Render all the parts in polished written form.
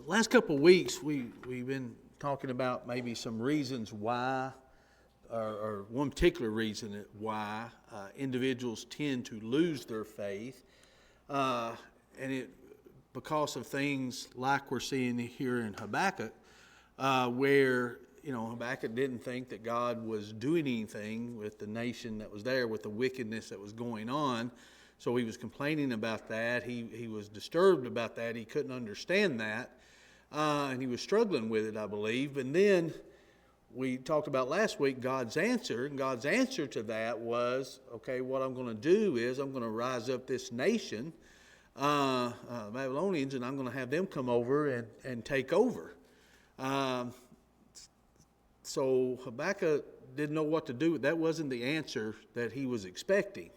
Last couple of weeks, we've been talking about maybe some reasons why, or one particular reason why individuals tend to lose their faith, and it because of things like we're seeing here in Habakkuk, where Habakkuk didn't think that God was doing anything with the nation that was there, with the wickedness that was going on. So he was complaining about that. He was disturbed about that. He couldn't understand that. And he was struggling with it, I believe. And then we talked about last week God's answer. And God's answer to that was, okay, what I'm going to do is I'm going to rise up this nation, Babylonians, and I'm going to have them come over and take over. So Habakkuk didn't know what to do. That wasn't the answer that he was expecting.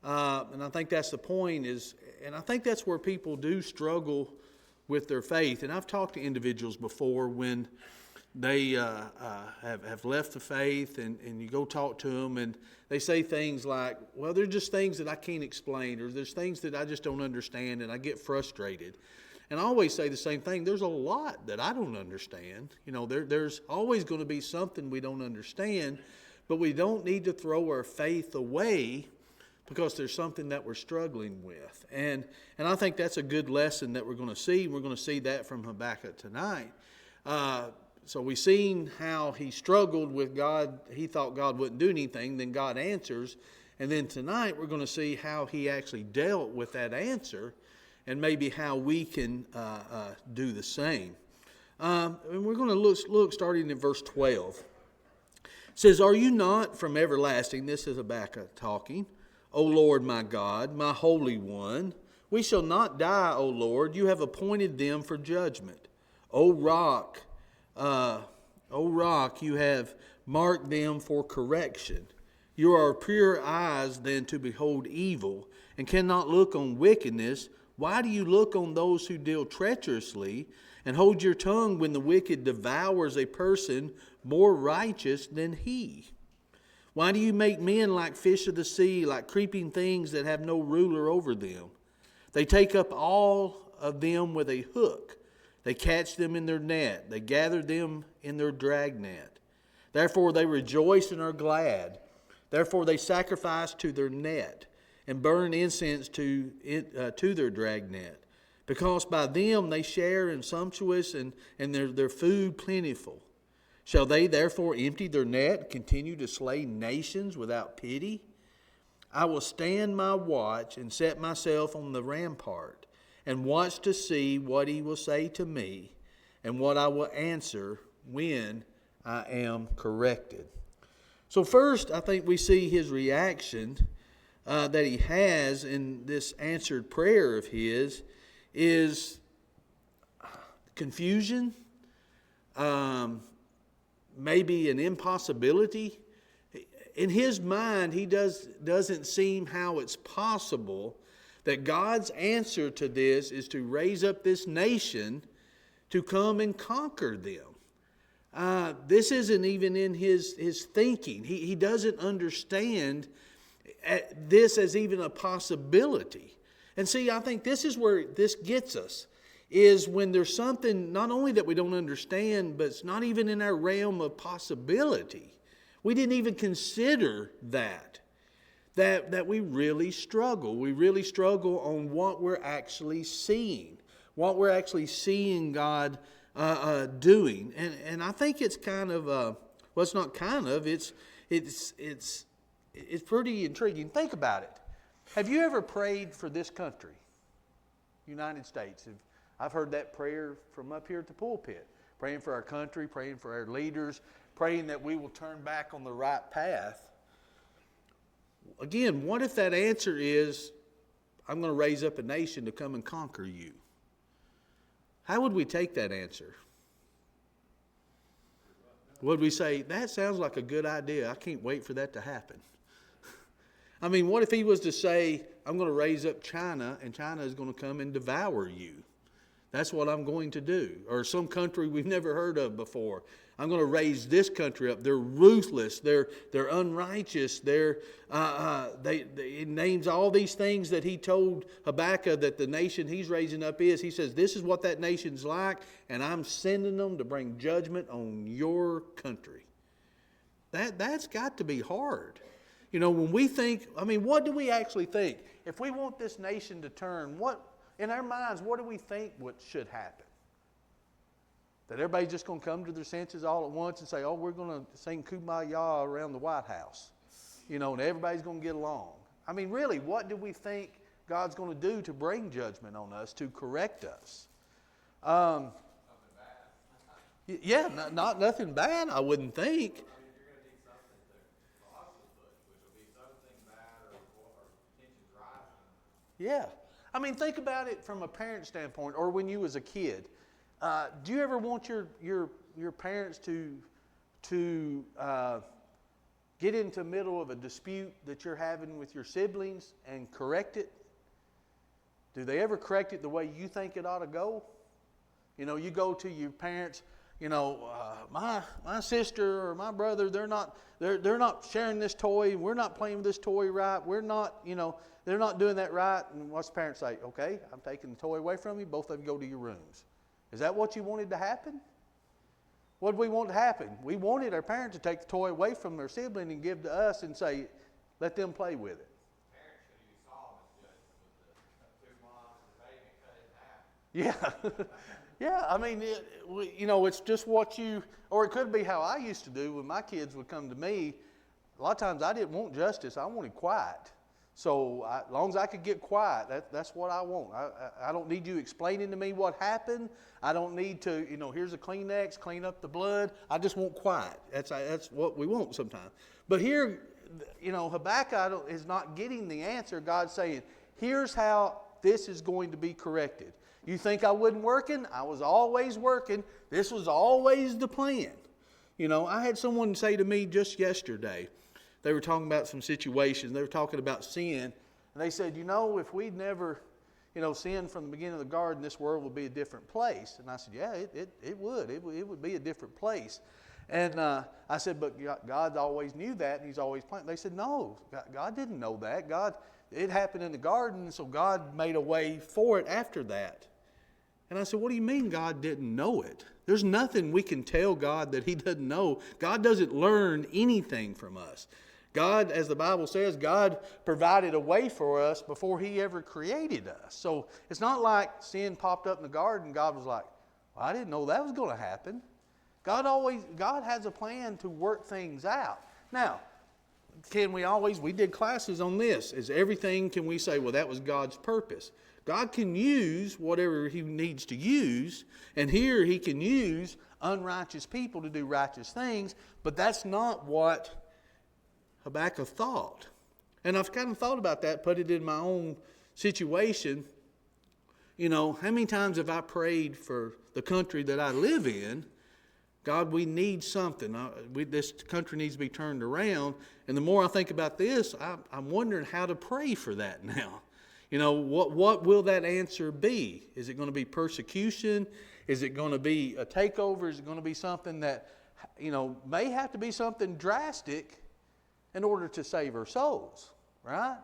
And I think that's the point and I think that's where people do struggle with their faith. And I've talked to individuals before when they have left the faith and you go talk to them and they say things like, well, they're just things that I can't explain, or there's things that I just don't understand and I get frustrated. And I always say the same thing. There's a lot that I don't understand. There's always going to be something we don't understand, but we don't need to throw our faith away because there's something that we're struggling with. And I think that's a good lesson that we're going to see. We're going to see that from Habakkuk tonight. So we've seen how he struggled with God. He thought God wouldn't do anything. Then God answers. And then tonight we're going to see how he actually dealt with that answer and maybe how we can do the same. And we're going to look starting in verse 12. It says, "Are you not from everlasting?" This is Habakkuk talking. "O Lord my God, my Holy One, we shall not die, O Lord. You have appointed them for judgment. O rock, you have marked them for correction. You are pure eyes then to behold evil, and cannot look on wickedness. Why do you look on those who deal treacherously, and hold your tongue when the wicked devours a person more righteous than he? Why do you make men like fish of the sea, like creeping things that have no ruler over them? They take up all of them with a hook. They catch them in their net. They gather them in their dragnet. Therefore they rejoice and are glad. Therefore they sacrifice to their net and burn incense to their dragnet. Because by them they share in sumptuous and their food plentiful. Shall they therefore empty their net and continue to slay nations without pity? I will stand my watch and set myself on the rampart and watch to see what he will say to me and what I will answer when I am corrected." So first, I think we see his reaction that he has in this answered prayer of his is confusion, maybe an impossibility. In his mind, he doesn't seem how it's possible that God's answer to this is to raise up this nation to come and conquer them. This isn't even in his thinking. He doesn't understand this as even a possibility. And see, I think this is where this gets us, is when there's something not only that we don't understand, but it's not even in our realm of possibility. We didn't even consider that we really struggle. We really struggle on what we're actually seeing, God doing. And I think it's kind of, well, it's not kind of, it's pretty intriguing. Think about it. Have you ever prayed for this country, United States? I've heard that prayer from up here at the pulpit, praying for our country, praying for our leaders, praying that we will turn back on the right path. Again, what if that answer is, I'm going to raise up a nation to come and conquer you? How would we take that answer? Would we say, that sounds like a good idea, I can't wait for that to happen? I mean, what if he was to say, I'm going to raise up China and China is going to come and devour you? That's what I'm going to do. Or some country we've never heard of before. I'm going to raise this country up. They're ruthless. They're unrighteous. It names all these things that he told Habakkuk that the nation he's raising up is. He says, this is what that nation's like, and I'm sending them to bring judgment on your country. That's got to be hard. You know, when we think, I mean, what do we actually think? If we want this nation to turn, in our minds, what do we think what should happen? That everybody's just going to come to their senses all at once and say, oh, we're going to sing Kumbaya around the White House. You know, and everybody's going to get along. I mean, really, what do we think God's going to do to bring judgment on us, to correct us? Nothing bad. Yeah, not nothing bad, I wouldn't think. Yeah. I mean, think about it from a parent standpoint, or when you was a kid. Do you ever want your parents to get into the middle of a dispute that you're having with your siblings and correct it? Do they ever correct it the way you think it ought to go? You know, you go to your parents, you know, my sister or my brother, they're not sharing this toy. We're not playing with this toy right. We're not, you know, they're not doing that right. And what's the parents say? Okay, I'm taking the toy away from you. Both of you go to your rooms. Is that what you wanted to happen? What did we want to happen? We wanted our parents to take the toy away from their sibling and give to us and say, let them play with it. Parents should use Solomon judgment with the 2 moms and the baby and cut it in half. Yeah. Yeah, I mean, you know, it's just what you, or it could be how I used to do when my kids would come to me. A lot of times I didn't want justice. I wanted quiet. So as long as I could get quiet, that's what I want. I don't need you explaining to me what happened. I don't need to, you know, here's a Kleenex, clean up the blood. I just want quiet. That's what we want sometimes. But here, you know, Habakkuk is not getting the answer. God's saying, here's how this is going to be corrected. You think I wasn't working? I was always working. This was always the plan. You know, I had someone say to me just yesterday, they were talking about some situations. They were talking about sin. And they said, you know, if we'd never, you know, sinned from the beginning of the garden, this world would be a different place. And I said, yeah, it would. It would be a different place. And I said, but God always knew that, and He's always planned. They said, no, God didn't know that. It happened in the garden, so God made a way for it after that. And I said, what do you mean God didn't know it? There's nothing we can tell God that He doesn't know. God doesn't learn anything from us. God, as the Bible says, God provided a way for us before He ever created us. So it's not like sin popped up in the garden. God was like, well, I didn't know that was going to happen. God has a plan to work things out. Now, we did classes on this. Is everything, can we say, well, that was God's purpose? God can use whatever He needs to use, and here He can use unrighteous people to do righteous things, but that's not what Habakkuk thought. And I've kind of thought about that, put it in my own situation. You know, how many times have I prayed for the country that I live in? God, we need something. This country needs to be turned around. And the more I think about this, I'm wondering how to pray for that now. You know, what will that answer be? Is it going to be persecution? Is it going to be a takeover? Is it going to be something that, you know, may have to be something drastic in order to save our souls, right?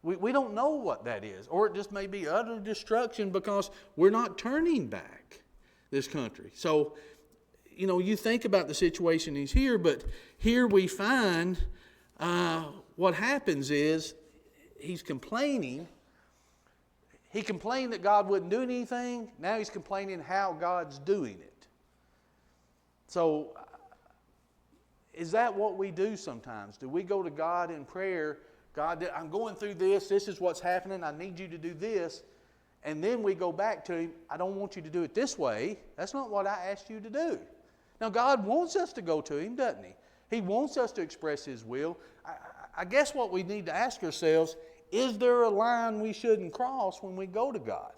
We don't know what that is. Or it just may be utter destruction because we're not turning back this country. So, you know, you think about the situation he's here, but here we find what happens is he's complaining. He complained that God wouldn't do anything. Now he's complaining how God's doing it. So, is that what we do sometimes? Do we go to God in prayer, God, I'm going through this is what's happening, I need you to do this, and then we go back to Him, I don't want you to do it this way, that's not what I asked you to do. Now God wants us to go to Him, doesn't He? He wants us to express His will. I guess what we need to ask ourselves, is there a line we shouldn't cross when we go to God?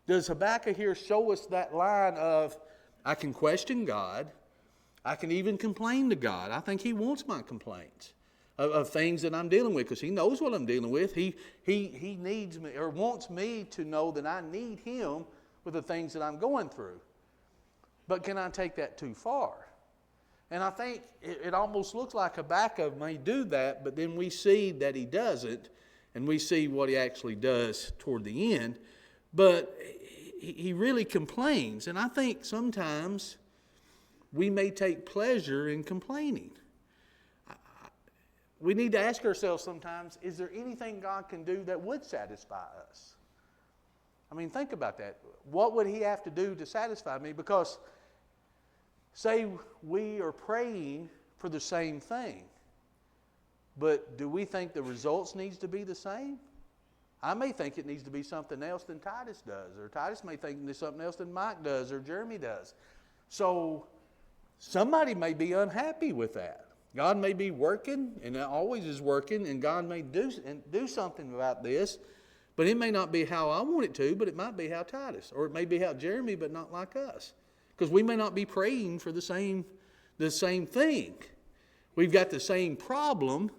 Does Habakkuk here show us that line of, I can question God, I can even complain to God. I think He wants my complaints of things that I'm dealing with because He knows what I'm dealing with. He needs me or wants me to know that I need Him with the things that I'm going through. But can I take that too far? And I think it almost looks like Habakkuk may do that, but then we see that he doesn't, and we see what he actually does toward the end. But he really complains, and I think sometimes we may take pleasure in complaining. We need to ask ourselves sometimes, is there anything God can do that would satisfy us? I mean, think about that. What would he have to do to satisfy me? Because say we are praying for the same thing, but do we think the results needs to be the same? I may think it needs to be something else than Titus does, or Titus may think it's something else than Mike does, or Jeremy does. So somebody may be unhappy with that. God may be working, and it always is working, and God may do something about this, but it may not be how I want it to, but it might be how Titus, or it may be how Jeremy, but not like us. Because we may not be praying for the same thing. We've got the same problem,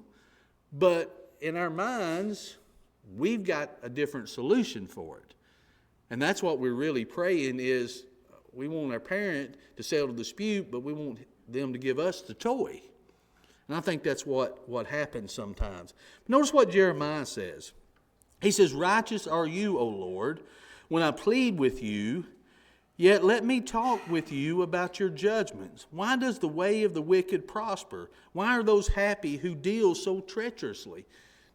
but in our minds, we've got a different solution for it. And that's what we're really praying is, we want our parent to settle the dispute, but we want them to give us the toy. And I think that's what happens sometimes. Notice what Jeremiah says. He says, "Righteous are you, O Lord, when I plead with you, yet let me talk with you about your judgments. Why does the way of the wicked prosper? Why are those happy who deal so treacherously?"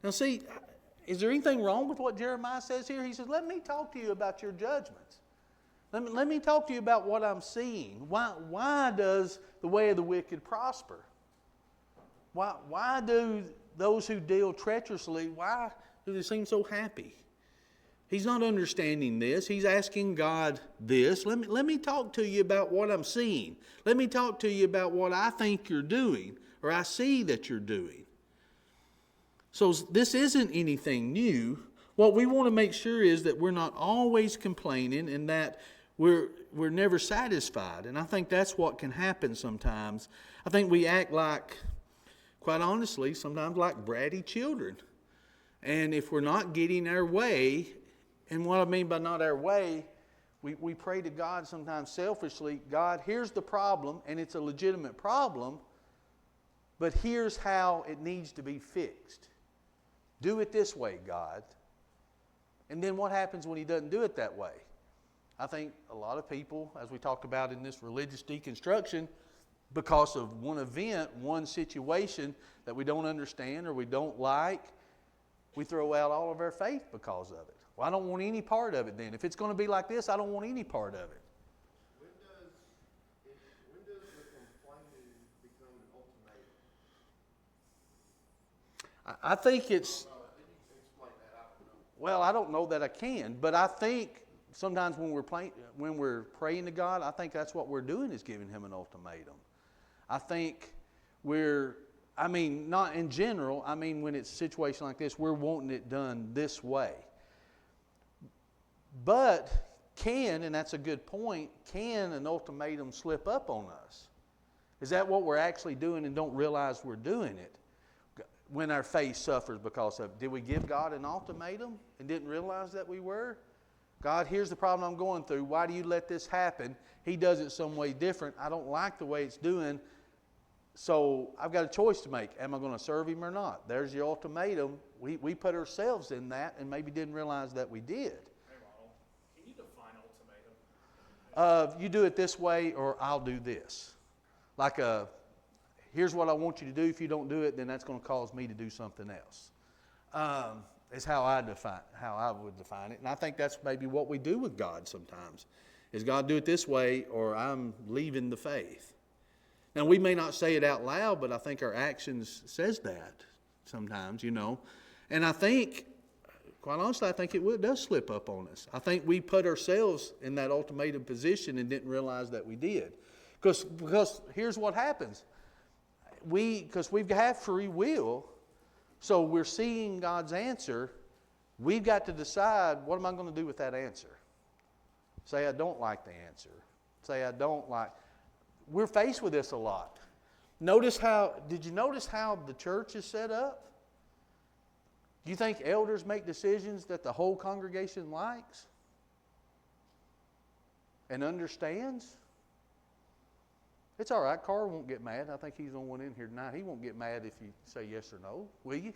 Now see, is there anything wrong with what Jeremiah says here? He says, let me talk to you about your judgments. Let me talk to you about what I'm seeing. Why does the way of the wicked prosper? Why do those who deal treacherously, why do they seem so happy? He's not understanding this. He's asking God this. Let me talk to you about what I'm seeing. Let me talk to you about what I think you're doing, or I see that you're doing. So this isn't anything new. What we want to make sure is that we're not always complaining and that we're never satisfied. And I think that's what can happen sometimes. I think we act like, quite honestly, sometimes like bratty children. And if we're not getting our way, and what I mean by not our way, we pray to God sometimes selfishly, God, here's the problem, and it's a legitimate problem, but here's how it needs to be fixed. Do it this way, God. And then what happens when he doesn't do it that way? I think a lot of people, as we talked about in this religious deconstruction, because of one event, one situation that we don't understand or we don't like, we throw out all of our faith because of it. Well, I don't want any part of it then. If it's going to be like this, I don't want any part of it. When does the complaining become an ultimatum? I think it's... Explain that. I don't know. Well, I don't know that I can, but I think sometimes when we're praying to God, I think that's what we're doing is giving him an ultimatum. I think not in general, when it's a situation like this, we're wanting it done this way. But and that's a good point, can an ultimatum slip up on us? Is that what we're actually doing and don't realize we're doing it? When our faith suffers because of it. Did we give God an ultimatum and didn't realize that we were? God, here's the problem I'm going through. Why do you let this happen? He does it some way different. I don't like the way it's doing. So I've got a choice to make. Am I going to serve him or not? There's your ultimatum. We put ourselves in that and maybe didn't realize that we did. Hey, Ronald, can you define ultimatum? You do it this way or I'll do this. Like here's what I want you to do. If you don't do it, then that's going to cause me to do something else. Is how I would define it. And I think that's maybe what we do with God sometimes. Is God, do it this way or I'm leaving the faith. Now we may not say it out loud, but I think our actions says that sometimes, And I think, quite honestly, I think it does slip up on us. I think we put ourselves in that ultimatum position and didn't realize that we did. Because here's what happens. Because we have free will, so we're seeing God's answer, we've got to decide, what am I going to do with that answer? Say I don't like the answer. Say I don't like... We're faced with this a lot. Did you notice how the church is set up? Do you think elders make decisions that the whole congregation likes and understands? It's all right. Carl won't get mad. I think he's the only one in here tonight. He won't get mad if you say yes or no, will you?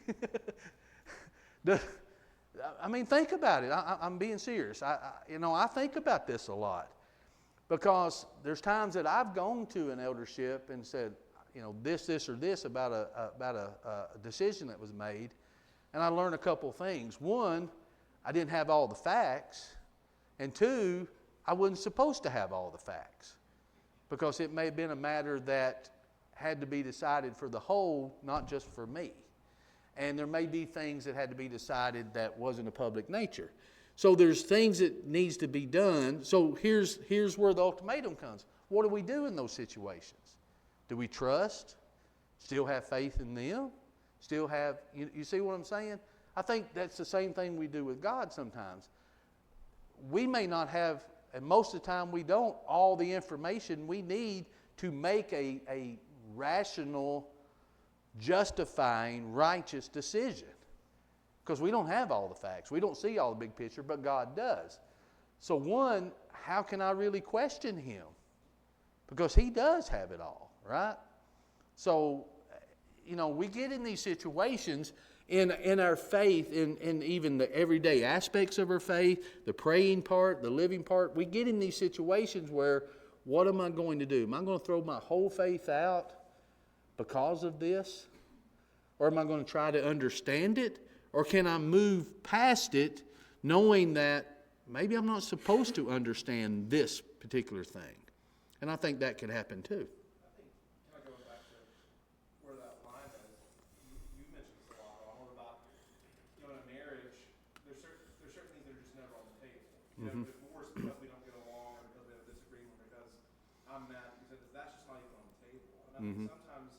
I mean, think about it. I'm being serious. I think about this a lot because there's times that I've gone to an eldership and said, this, or this about a decision that was made, and I learned a couple things. One, I didn't have all the facts, and two, I wasn't supposed to have all the facts because it may have been a matter that had to be decided for the whole, not just for me. And there may be things that had to be decided that wasn't a public nature. So there's things that needs to be done. So here's where the ultimatum comes. What do we do in those situations? Do we trust? Still have faith in them? Still have, you see what I'm saying? I think that's the same thing we do with God sometimes. We may not have, and most of the time we don't, all the information we need to make a rational, justifying, righteous decision. Because we don't have all the facts. We don't see all the big picture, but God does. So one, how can I really question Him? Because He does have it all, right? So, we get in these situations in our faith, in even the everyday aspects of our faith, the praying part, the living part. We get in these situations where, what am I going to do? Am I going to throw my whole faith out because of this? Or am I going to try to understand it? Or can I move past it knowing that maybe I'm not supposed to understand this particular thing? And I think that can happen too. I think, kind of going back to where that line is, you mentioned this a lot, Ronald, about, in a marriage, there's certain things that are just never on the table. Divorce because we don't get along or because we have a disagreement or because I'm mad, because that's just not even on the table. And I think sometimes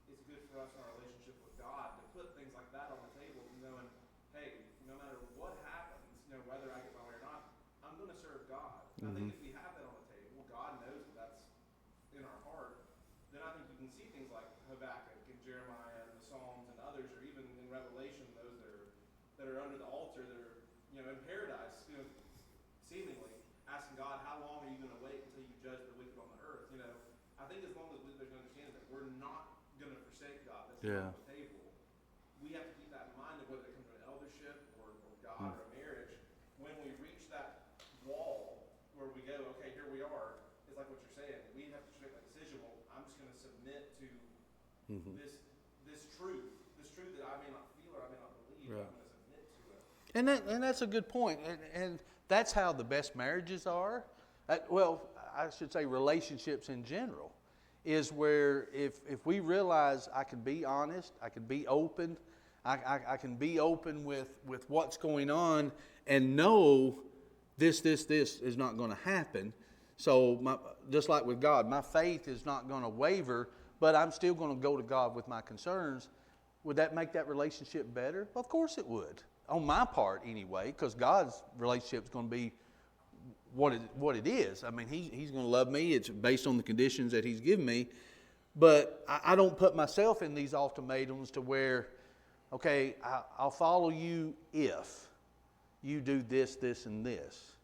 it's good for us in our relationship with God to put things like that on the table, knowing, hey, no matter what happens, whether I get my way or not, I'm going to serve God. I think if we have that on the table, God knows that that's in our heart, then I think you can see things like Habakkuk and Jeremiah and the Psalms and others, or even in Revelation, those that are under the altar, that are in paradise, seemingly asking God, how long are you going to wait until you judge the wicked on the earth? I think as long as there's an understanding that we're not going to forsake God, that's on the table, we have to keep that in mind, of whether it comes to an eldership or God or a marriage. When we reach that wall where we go, okay, here we are, it's like what you're saying. We have to make that decision. Well, I'm just going to submit to this truth that I may not feel or I may not believe. Right. I'm going to submit to it. And that's a good point. And that's how the best marriages are. Well, I should say relationships in general, is where if we realize I can be honest, I can be open, I can be open with what's going on and know this is not going to happen. So just like with God, my faith is not going to waver, but I'm still going to go to God with my concerns. Would that make that relationship better? Of course it would. On my part anyway, because God's relationship is going to be what it is. I mean, He's going to love me. It's based on the conditions that He's given me. But I don't put myself in these ultimatums to where, okay, I'll follow you if you do this, this, and this.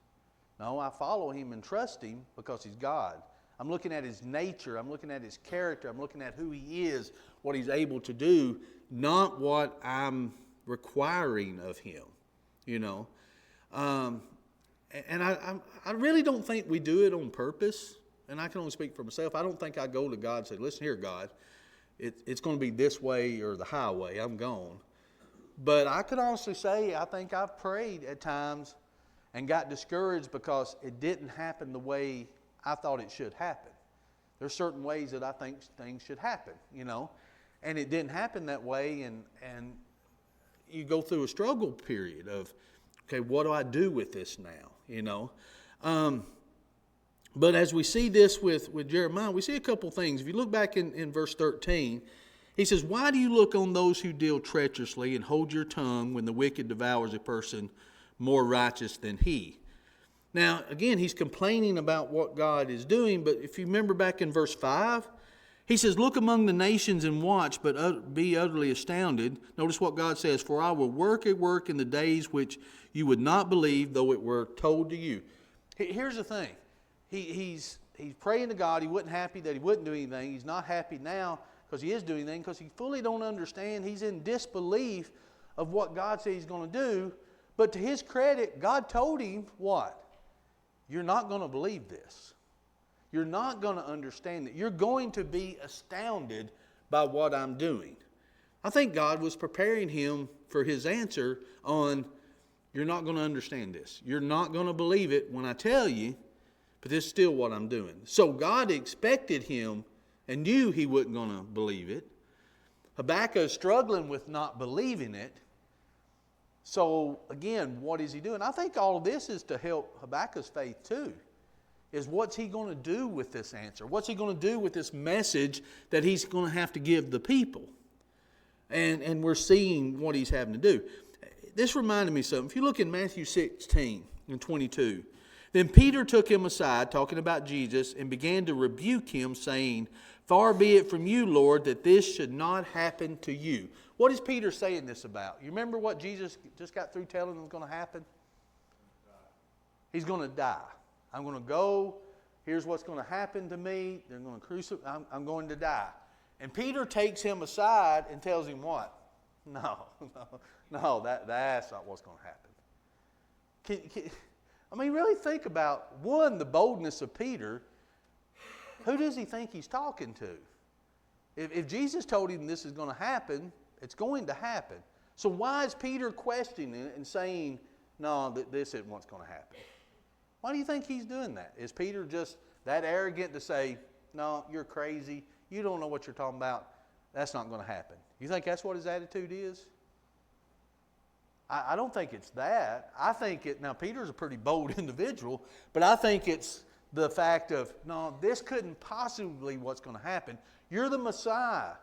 No, I follow Him and trust Him because He's God. I'm looking at His nature. I'm looking at His character. I'm looking at who He is, what He's able to do, not what I'm requiring of Him, And I really don't think we do it on purpose. And I can only speak for myself. I don't think I go to God and say, listen here, God, it's going to be this way or the highway. I'm gone. But I could honestly say I think I've prayed at times and got discouraged because it didn't happen the way I thought it should happen. There's certain ways that I think things should happen, and it didn't happen that way. And you go through a struggle period of, okay, what do I do with this now, But as we see this with Jeremiah, we see a couple things. If you look back in verse 13, he says, why do you look on those who deal treacherously and hold your tongue when the wicked devours a person more righteous than he? Now, again, he's complaining about what God is doing, but if you remember back in verse 5, he says, look among the nations and watch, but be utterly astounded. Notice what God says, for I will work a work in the days which you would not believe, though it were told to you. Here's the thing. He's he's praying to God. He wasn't happy that he wouldn't do anything. He's not happy now because he is doing anything, because he fully don't understand. He's in disbelief of what God said he's going to do. But to his credit, God told him what? You're not going to believe this. You're not going to understand it. You're going to be astounded by what I'm doing. I think God was preparing him for his answer on, you're not going to understand this. You're not going to believe it when I tell you, but this is still what I'm doing. So God expected him and knew he wasn't going to believe it. Habakkuk is struggling with not believing it. So again, what is he doing? I think all of this is to help Habakkuk's faith too. Is what's he going to do with this answer? What's he going to do with this message that he's going to have to give the people? And we're seeing what he's having to do. This reminded me of something. If you look in Matthew 16 and 22, then Peter took him aside, talking about Jesus, and began to rebuke him, saying, "Far be it from you, Lord, that this should not happen to you." What is Peter saying this about? You remember what Jesus just got through telling him was going to happen? He's going to die. I'm going to go. Here's what's going to happen to me. They're going to crucify. I'm going to die. And Peter takes him aside and tells him what? No, that's not what's going to happen. I mean, really think about, one, the boldness of Peter. Who does he think he's talking to? If Jesus told him this is going to happen, it's going to happen. So why is Peter questioning it and saying, no, this isn't what's going to happen? Why do you think he's doing that? Is Peter just that arrogant to say, no, you're crazy, you don't know what you're talking about, that's not going to happen? You think that's what his attitude is? I don't think it's that. I think now Peter's a pretty bold individual, but I think it's the fact of, no, this couldn't possibly what's going to happen. You're the Messiah.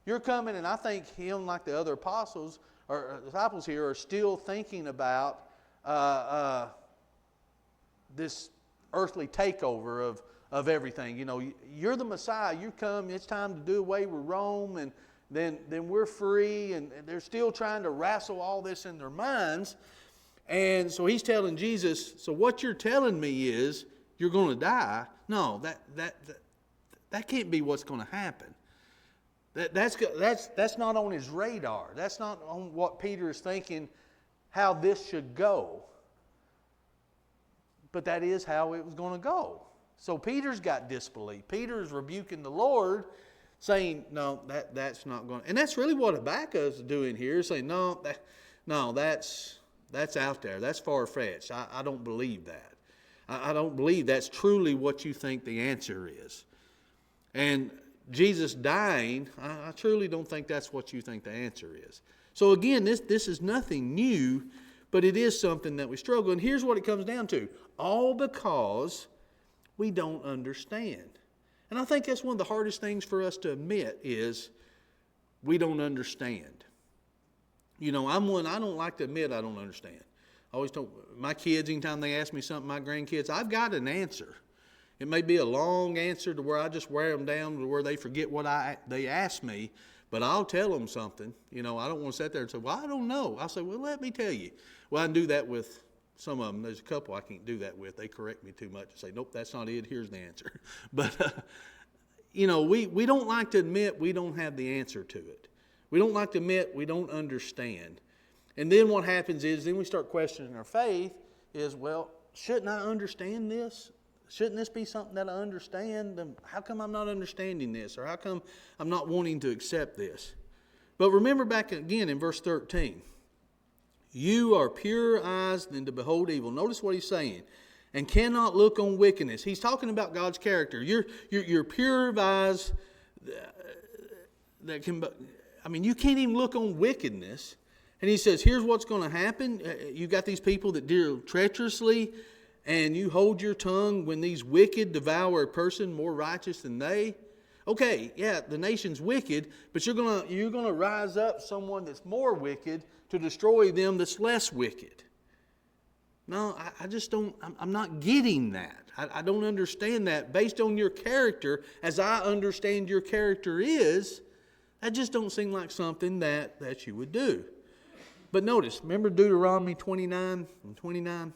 You're coming, and I think him, like the other apostles or disciples here, are still thinking about this earthly takeover of everything. You know, you're the Messiah. You come, it's time to do away with Rome, and then we're free. And they're still trying to wrestle all this in their minds. And so he's telling Jesus, so what you're telling me is you're going to die. No, that can't be what's going to happen. That's not on his radar. That's not on what Peter is thinking how this should go. But that is how it was going to go. So Peter's got disbelief. Peter's rebuking the Lord, saying, no, that's not going to. And that's really what Habakkuk is doing here, saying, no, that's out there. That's far-fetched. I don't believe that. I don't believe that's truly what you think the answer is. And Jesus dying, I truly don't think that's what you think the answer is. So again, this is nothing new, but it is something that we struggle. And here's what it comes down to. All because we don't understand. And I think that's one of the hardest things for us to admit is we don't understand. You know, I don't like to admit I don't understand. I always told my kids, anytime they ask me something, my grandkids, I've got an answer. It may be a long answer to where I just wear them down to where they forget what they asked me, but I'll tell them something. You know, I don't want to sit there and say, well, I don't know. I'll say, well, let me tell you. Well, I can do that with some of them. There's a couple I can't do that with. They correct me too much and say, nope, that's not it. Here's the answer. But, you know, we don't like to admit we don't have the answer to it. We don't like to admit we don't understand. And then what happens is then we start questioning our faith is, well, shouldn't I understand this? Shouldn't this be something that I understand? How come I'm not understanding this? Or how come I'm not wanting to accept this? But remember back again in verse 13. You are purer eyes than to behold evil. Notice what he's saying. And cannot look on wickedness. He's talking about God's character. You're pure of eyes that can... I mean, you can't even look on wickedness. And he says, here's what's going to happen. You've got these people that deal treacherously, and you hold your tongue when these wicked devour a person more righteous than they. Okay, yeah, the nation's wicked, but you're gonna rise up someone that's more wicked to destroy them that's less wicked. No, I just don't, I'm not getting that. I don't understand that. Based on your character, as I understand your character is, that just don't seem like something that you would do. But notice, remember Deuteronomy 29 and 29?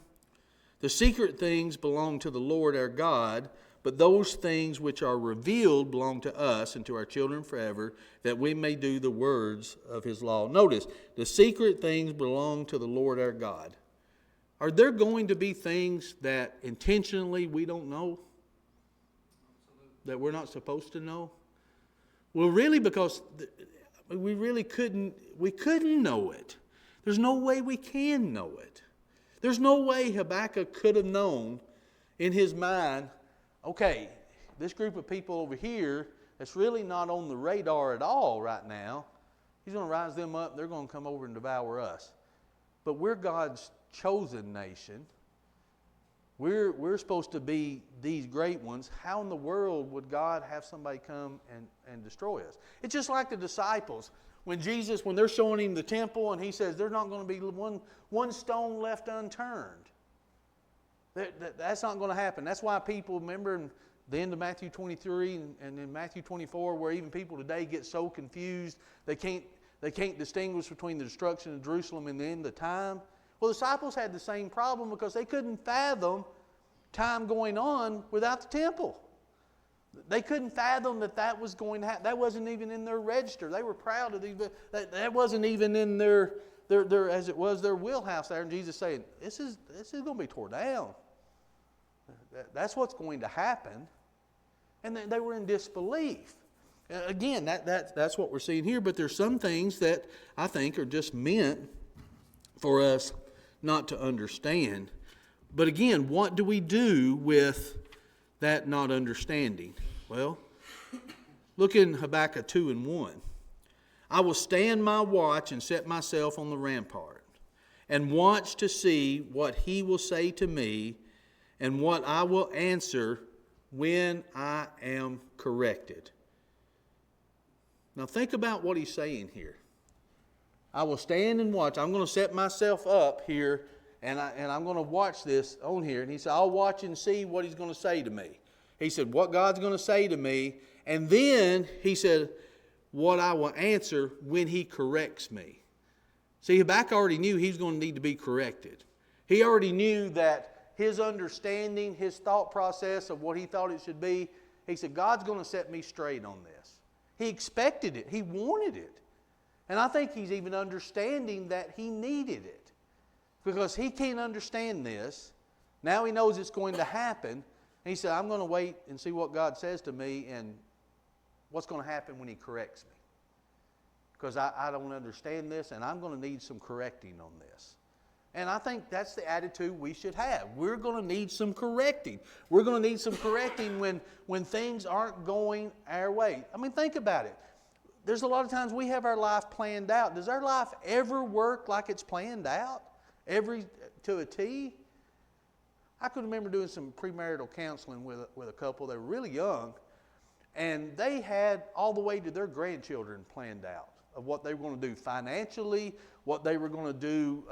The secret things belong to the Lord our God, but those things which are revealed belong to us and to our children forever, that we may do the words of his law. Notice, the secret things belong to the Lord our God. Are there going to be things that intentionally we don't know? That we're not supposed to know? Well, really, because we couldn't know it. There's no way we can know it. There's no way Habakkuk could have known in his mind, okay, this group of people over here that's really not on the radar at all right now, he's going to rise them up, they're going to come over and devour us. But we're God's chosen nation. We're supposed to be these great ones. How in the world would God have somebody come and destroy us? It's just like the disciples. When they're showing him the temple and he says there's not going to be one stone left unturned. That's not going to happen. That's why people, remember in the end of Matthew 23 and in Matthew 24, where even people today get so confused, they can't distinguish between the destruction of Jerusalem and the end of time. Well, the disciples had the same problem because they couldn't fathom time going on without the temple. They couldn't fathom that was going to happen. That wasn't even in their register. They were proud of these, but that wasn't even in their as it was their wheelhouse there. And Jesus saying, this is going to be torn down. That's what's going to happen. And they were in disbelief. Again, that's what we're seeing here. But there's some things that I think are just meant for us not to understand. But again, what do we do with that not understanding? Well, look in Habakkuk 2 and 1. I will stand my watch and set myself on the rampart, and watch to see what he will say to me, and what I will answer when I am corrected. Now think about what he's saying here. I will stand and watch. I'm going to set myself up here, and I'm going to watch this on here. And he said, I'll watch and see what he's going to say to me. He said, what God's going to say to me. And then he said, what I will answer when he corrects me. See, Habakkuk already knew he was going to need to be corrected. He already knew that his understanding, his thought process of what he thought it should be, he said, God's going to set me straight on this. He expected it. He wanted it. And I think he's even understanding that he needed it. Because he can't understand this. Now he knows it's going to happen. And he said, I'm going to wait and see what God says to me and what's going to happen when he corrects me. Because I don't understand this and I'm going to need some correcting on this. And I think that's the attitude we should have. We're going to need some correcting. We're going to need some correcting when things aren't going our way. I mean, think about it. There's a lot of times we have our life planned out. Does our life ever work like it's planned out? To a T? I could remember doing some premarital counseling with a couple. They were really young. And they had all the way to their grandchildren planned out of what they were going to do financially, what they were going to do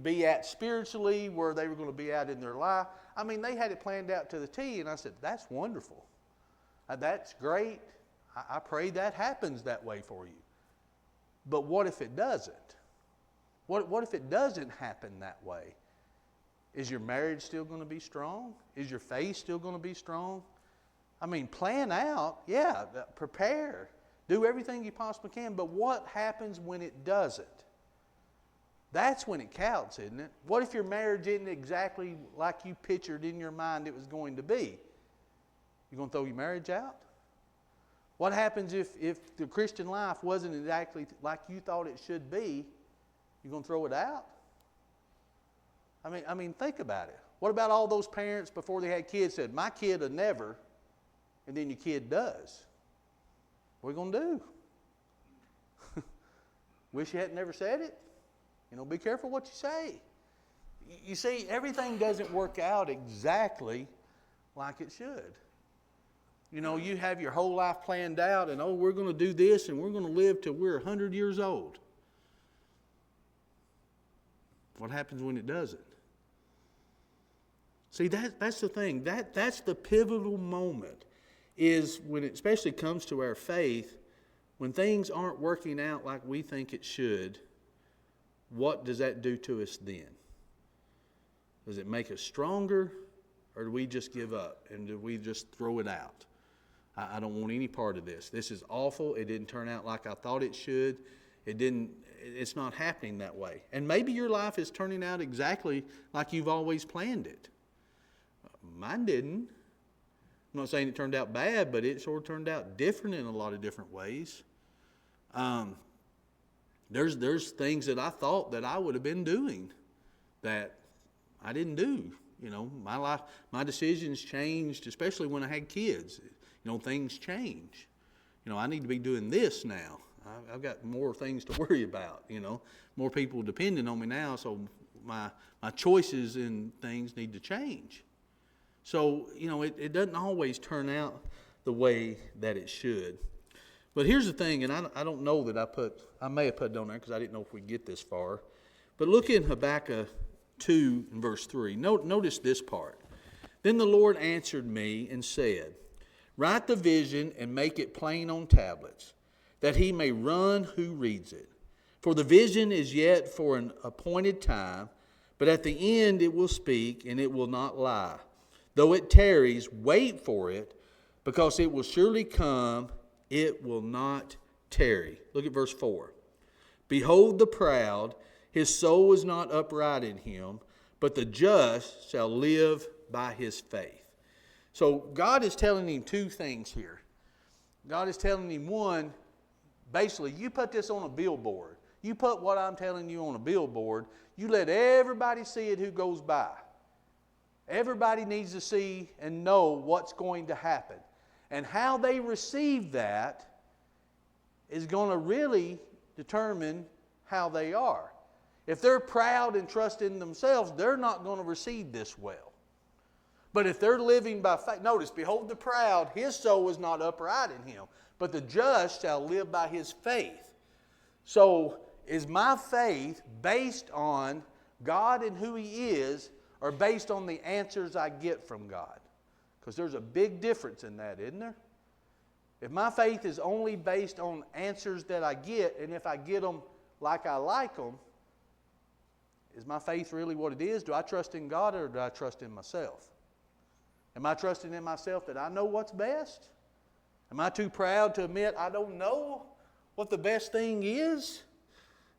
be at spiritually, where they were going to be at in their life. I mean, they had it planned out to the T. And I said, that's wonderful. That's great. I pray that happens that way for you. But what if it doesn't? What if it doesn't happen that way? Is your marriage still going to be strong? Is your faith still going to be strong? I mean, plan out, yeah, prepare. Do everything you possibly can, but what happens when it doesn't? That's when it counts, isn't it? What if your marriage isn't exactly like you pictured in your mind it was going to be? You going to throw your marriage out? What happens if the Christian life wasn't exactly like you thought it should be? You going to throw it out? I mean, think about it. What about all those parents before they had kids said, my kid will never, and then your kid does? What are you going to do? Wish you had never said it? Be careful what you say. You see, everything doesn't work out exactly like it should. You have your whole life planned out and, we're going to do this and we're going to live till we're 100 years old. What happens when it doesn't? See, that's the thing. That's the pivotal moment, is when it especially comes to our faith, when things aren't working out like we think it should, what does that do to us then? Does it make us stronger? Or do we just give up and do we just throw it out? I don't want any part of this. This is awful. It didn't turn out like I thought it should. It's not happening that way. And maybe your life is turning out exactly like you've always planned it. Mine didn't. I'm not saying it turned out bad, but it sort of turned out different in a lot of different ways. There's things that I thought that I would have been doing that I didn't do. You know, my life, my decisions changed, especially when I had kids. You know, things change. You know, I need to be doing this now. I've got more things to worry about, you know. More people depending on me now, so my choices in things need to change. So, you know, it doesn't always turn out the way that it should. But here's the thing, and I don't know that I may have put it on there because I didn't know if we'd get this far. But look in Habakkuk 2 and verse 3. Notice this part. Then the Lord answered me and said, write the vision and make it plain on tablets, that he may run who reads it. For the vision is yet for an appointed time, but at the end it will speak and it will not lie. Though it tarries, wait for it, because it will surely come, it will not tarry. Look at verse 4. Behold the proud, his soul is not upright in him, but the just shall live by his faith. So God is telling him two things here. God is telling him, one, basically, you put this on a billboard. You put what I'm telling you on a billboard. You let everybody see it who goes by. Everybody needs to see and know what's going to happen. And how they receive that is going to really determine how they are. If they're proud and trust in themselves, they're not going to receive this well. But if they're living by faith, notice, behold the proud, his soul is not upright in him, but the just shall live by his faith. So, is my faith based on God and who he is, or based on the answers I get from God? Because there's a big difference in that, isn't there? If my faith is only based on answers that I get, and if I get them like I like them, is my faith really what it is? Do I trust in God or do I trust in myself? Am I trusting in myself that I know what's best? Am I too proud to admit I don't know what the best thing is?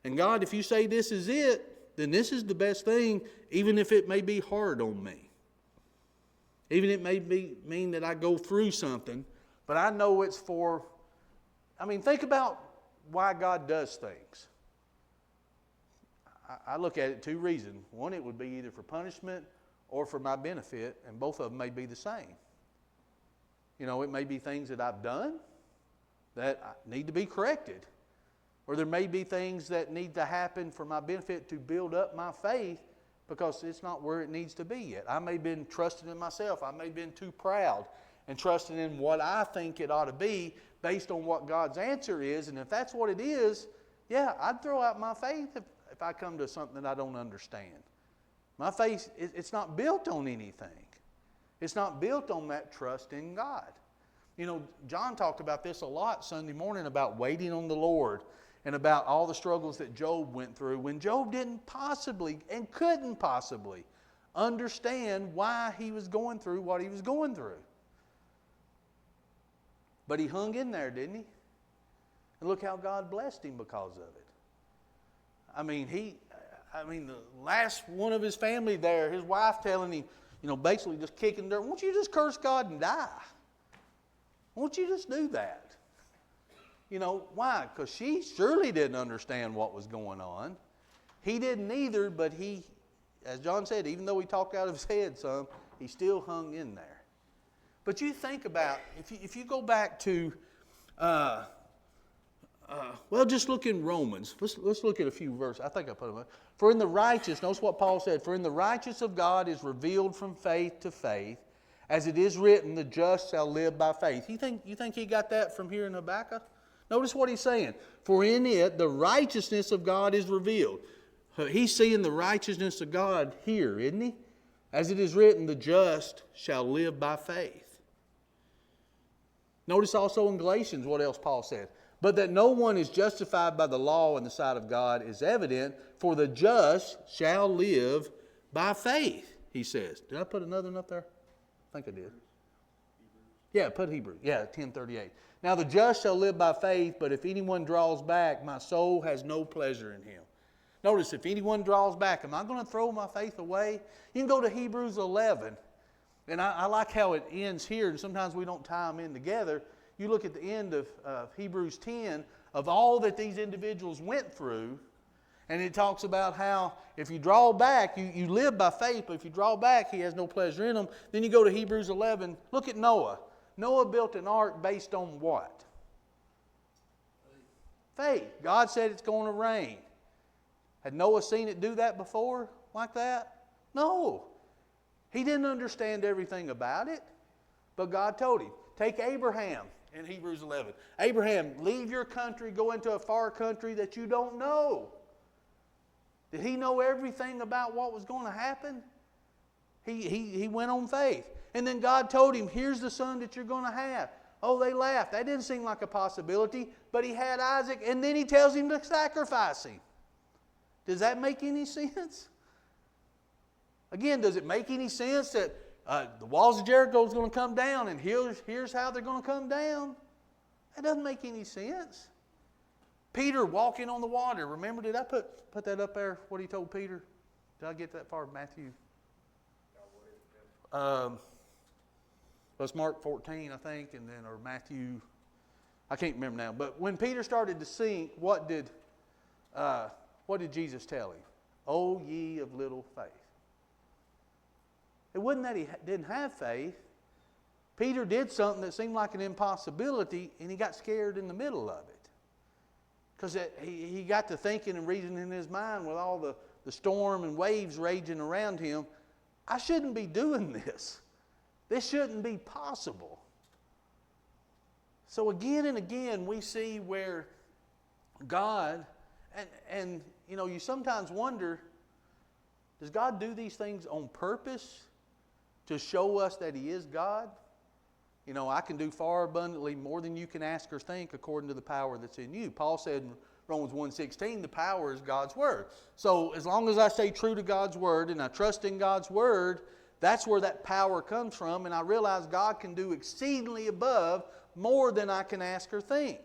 And God, if you say this is it, then this is the best thing, even if it may be hard on me. Even if it may mean that I go through something, but I know it's for, think about why God does things. I look at it two reasons. One, it would be either for punishment or for my benefit, and both of them may be the same. You know, it may be things that I've done that need to be corrected. Or there may be things that need to happen for my benefit to build up my faith because it's not where it needs to be yet. I may have been trusting in myself. I may have been too proud and trusting in what I think it ought to be based on what God's answer is. And if that's what it is, yeah, I'd throw out my faith if I come to something that I don't understand. My faith, it's not built on anything. It's not built on that trust in God. You know, John talked about this a lot Sunday morning about waiting on the Lord and about all the struggles that Job went through when Job didn't possibly and couldn't possibly understand why he was going through what he was going through. But he hung in there, didn't he? And look how God blessed him because of it. The last one of his family there, his wife telling him, basically just kicking dirt, won't you just curse God and die? Won't you just do that? Why? Because she surely didn't understand what was going on. He didn't either, but he, as John said, even though he talked out of his head some, he still hung in there. But you think about, if you go back to, just look in Romans. Let's look at a few verses. I think I put them up. For in the righteous, notice what Paul said, for in the righteous of God is revealed from faith to faith, as it is written, the just shall live by faith. You think he got that from here in Habakkuk? Notice what he's saying. For in it, the righteousness of God is revealed. He's seeing the righteousness of God here, isn't he? As it is written, the just shall live by faith. Notice also in Galatians what else Paul said. But that no one is justified by the law in the sight of God is evident, for the just shall live by faith, he says. Did I put another one up there? think I did. Yeah, put Hebrews. Yeah, 10:38. Now the just shall live by faith, but if anyone draws back, my soul has no pleasure in him. Notice, if anyone draws back, am I going to throw my faith away? You can go to Hebrews 11, and I like how it ends here, and sometimes we don't tie them in together. You look at the end of Hebrews 10, of all that these individuals went through, and it talks about how if you draw back, you live by faith, but if you draw back, he has no pleasure in them. Then you go to Hebrews 11, look at Noah. Noah built an ark based on what? Faith. God said it's going to rain. Had Noah seen it do that before like that? No. He didn't understand everything about it, but God told him. Take Abraham in Hebrews 11. Abraham, leave your country, go into a far country that you don't know. Did he know everything about what was going to happen? He went on faith. And then God told him, here's the son that you're going to have. Oh, they laughed. That didn't seem like a possibility, but he had Isaac, and then he tells him to sacrifice him. Does that make any sense? Again, does it make any sense that the walls of Jericho is going to come down, and here's how they're going to come down? That doesn't make any sense. Peter walking on the water. Remember, did I put that up there, what he told Peter? Did I get that far? Matthew? Well, it's Mark 14, I think, and then, or Matthew, I can't remember now. But when Peter started to sink, what did Jesus tell him? O ye of little faith. It wasn't that he didn't have faith. Peter did something that seemed like an impossibility, and he got scared in the middle of it. Because he got to thinking and reasoning in his mind with all the storm and waves raging around him. I shouldn't be doing this. This shouldn't be possible. So again and again we see where God, and you know, you sometimes wonder, does God do these things on purpose to show us that He is God? You know, I can do far abundantly more than you can ask or think according to the power that's in you. Paul said in Romans 1:16, the power is God's Word. So as long as I stay true to God's Word and I trust in God's Word, that's where that power comes from. And I realize God can do exceedingly above more than I can ask or think.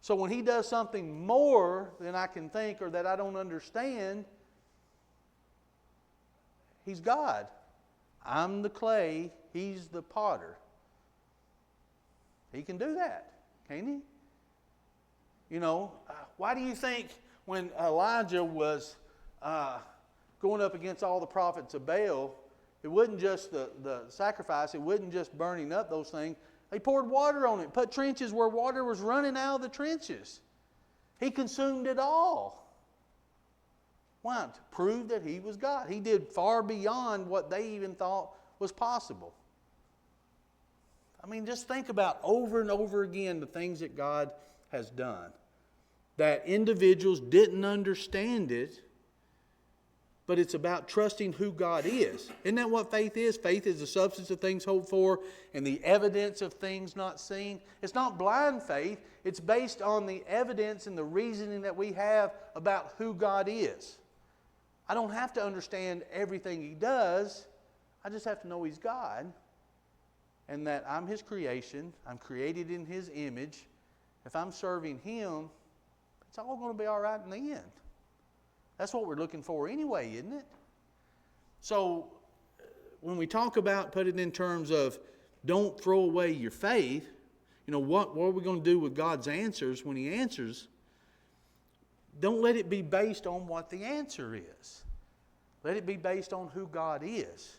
So when He does something more than I can think or that I don't understand, He's God. I'm the clay, He's the potter. He can do that, can't He? You know, why do you think when Elijah was going up against all the prophets of Baal, it wasn't just the sacrifice, it wasn't just burning up those things. They poured water on it, put trenches where water was running out of the trenches. He consumed it all. Why? To prove that He was God. He did far beyond what they even thought was possible. I mean, just think about over and over again the things that God has done. That individuals didn't understand it, but it's about trusting who God is. Isn't that what faith is? Faith is the substance of things hoped for and the evidence of things not seen. It's not blind faith. It's based on the evidence and the reasoning that we have about who God is. I don't have to understand everything He does. I just have to know He's God and that I'm His creation. I'm created in His image. If I'm serving Him, it's all going to be all right in the end. That's what we're looking for anyway, isn't it? So when we talk about, put it in terms of don't throw away your faith, you know, what are we going to do with God's answers when He answers? Don't let it be based on what the answer is. Let it be based on who God is.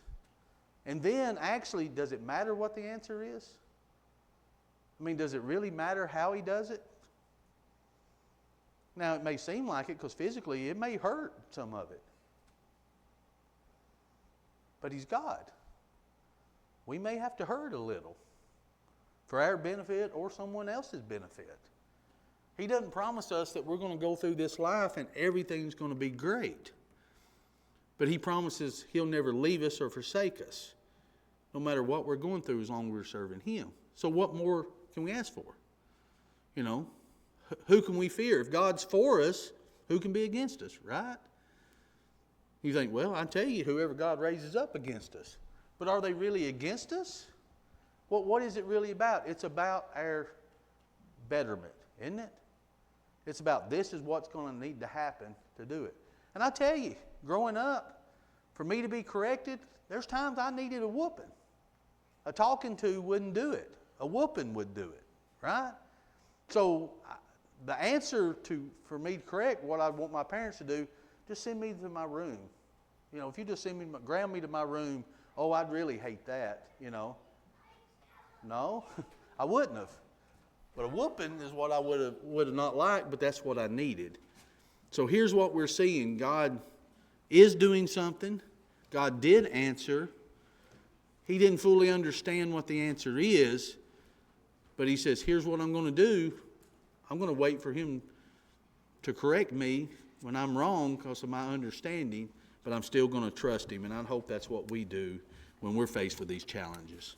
And then, actually, does it matter what the answer is? I mean, does it really matter how He does it? Now, it may seem like it because physically it may hurt some of it. But He's God. We may have to hurt a little for our benefit or someone else's benefit. He doesn't promise us that we're going to go through this life and everything's going to be great. But He promises He'll never leave us or forsake us, no matter what we're going through, as long as we're serving Him. So what more can we ask for? You know, who can we fear? If God's for us, who can be against us, right? You think, well, I tell you, whoever God raises up against us. But are they really against us? What is it really about? It's about our betterment, isn't it? It's about this is what's going to need to happen to do it. And I tell you, growing up, for me to be corrected, there's times I needed a whooping. A talking to wouldn't do it. A whooping would do it, right? So the answer for me to correct what I want my parents to do, just send me to my room. You know, if you just ground me to my room, oh, I'd really hate that, you know. No, I wouldn't have. But a whooping is what I would have not liked, but that's what I needed. So here's what we're seeing. God is doing something. God did answer. He didn't fully understand what the answer is, but he says, here's what I'm going to do. I'm going to wait for him to correct me when I'm wrong because of my understanding, but I'm still going to trust him. And I hope that's what we do when we're faced with these challenges.